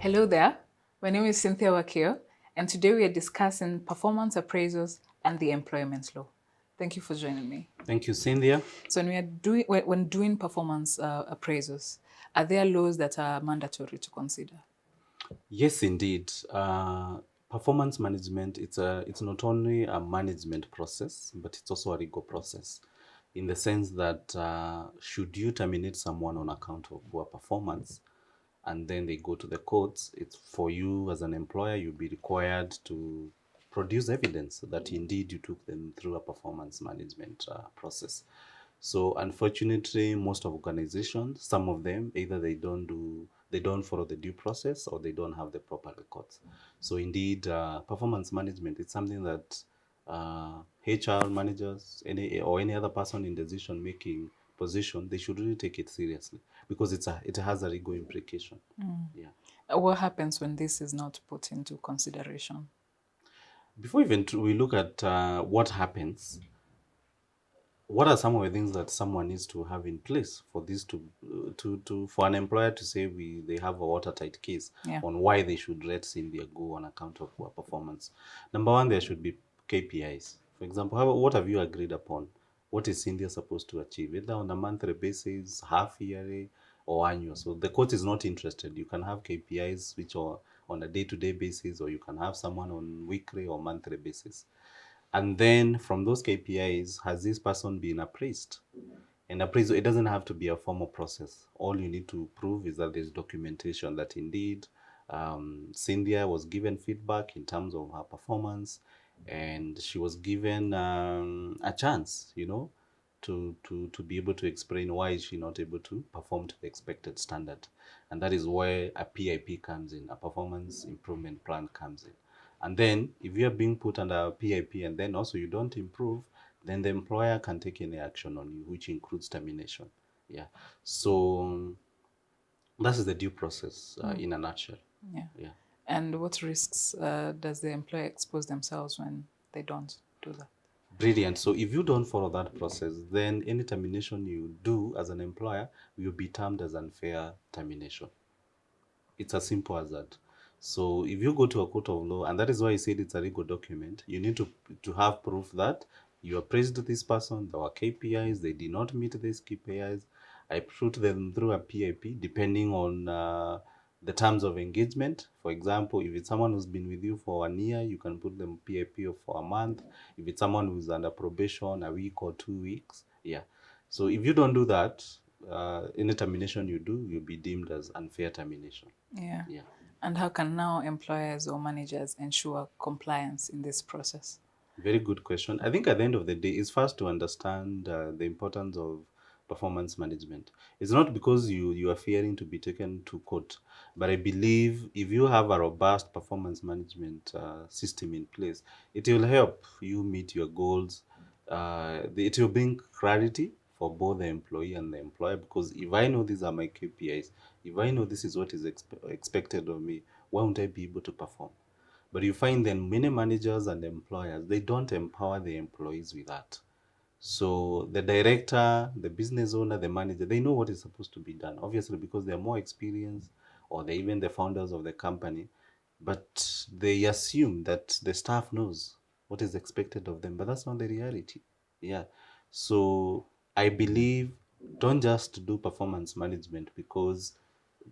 Hello there, my name is Cynthia Wakio, and today we are discussing performance appraisals and the employment law. Thank you for joining me. Thank you, Cynthia. So when doing performance appraisals, are there laws that are mandatory to consider? Yes, indeed. Performance management, it's not only a management process, but it's also a legal process in the sense that should you terminate someone on account of poor performance, and then they go to the courts, it's for you as an employer, you'll be required to produce evidence that indeed you took them through a performance management process. So unfortunately, most of organizations, some of them, either they don't follow the due process or they don't have the proper records. So indeed, performance management is something that HR managers, any other person in decision-making position, they should really take it seriously because it has a legal implication. Yeah. What happens when this is not put into consideration? Before even we look at what happens, what are some of the things that someone needs to have in place for this to for an employer to say they have a watertight case on why they should let Cynthia go on account of poor performance? Number one, there should be KPIs. For example, what have you agreed upon? What is Cynthia supposed to achieve, either on a monthly basis, half yearly, or annual? So the court is not interested. You can have KPIs which are on a day-to-day basis, or you can have someone on weekly or monthly basis. And then from those KPIs, has this person been appraised? And appraisal, it doesn't have to be a formal process. All you need to prove is that there's documentation that indeed Cynthia was given feedback in terms of her performance, and she was given a chance, to be able to explain why is she not able to perform to the expected standard. And that is where a PIP comes in, a performance improvement plan comes in. And then if you're being put under a PIP and then also you don't improve, then the employer can take any action on you, which includes termination. Yeah. So that is the due process in a nutshell. Yeah. And what risks does the employer expose themselves when they don't do that? Brilliant. So if you don't follow that process, then any termination you do as an employer will be termed as unfair termination. It's as simple as that. So if you go to a court of law, and that is why I said it's a legal document, you need to have proof that you appraised this person, there were KPIs, they did not meet these KPIs. I put them through a PIP depending on the terms of engagement. For example, if it's someone who's been with you for 1 year, you can put them PIP for a month. If it's someone who's under probation, a week or 2 weeks. Yeah. So if you don't do that, any termination you do, you'll be deemed as unfair termination. Yeah. And how can now employers or managers ensure compliance in this process? Very good question. I think at the end of the day, it's first to understand the importance of performance management. It's not because you are fearing to be taken to court, but I believe if you have a robust performance management system in place, it will help you meet your goals. It will bring clarity for both the employee and the employer, because if I know these are my KPIs, if I know this is what is expected of me, why won't I be able to perform? But you find that many managers and employers, they don't empower the employees with that. So the director, the business owner, the manager, they know what is supposed to be done, obviously because they're more experienced, or they're even the founders of the company, but they assume that the staff knows what is expected of them, but that's not the reality. Yeah. So I believe don't just do performance management because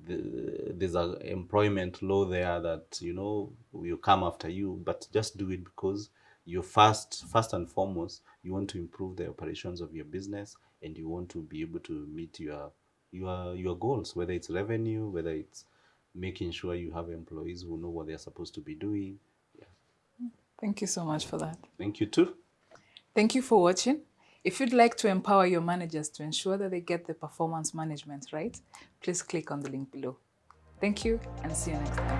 there's an employment law there that will come after you, but just do it because you first and foremost, you want to improve the operations of your business, and you want to be able to meet your goals, whether it's revenue, whether it's making sure you have employees who know what they're supposed to be doing. Yeah. Thank you so much for that. Thank you too. Thank you for watching. If you'd like to empower your managers to ensure that they get the performance management right, please click on the link below. Thank you, and see you next time.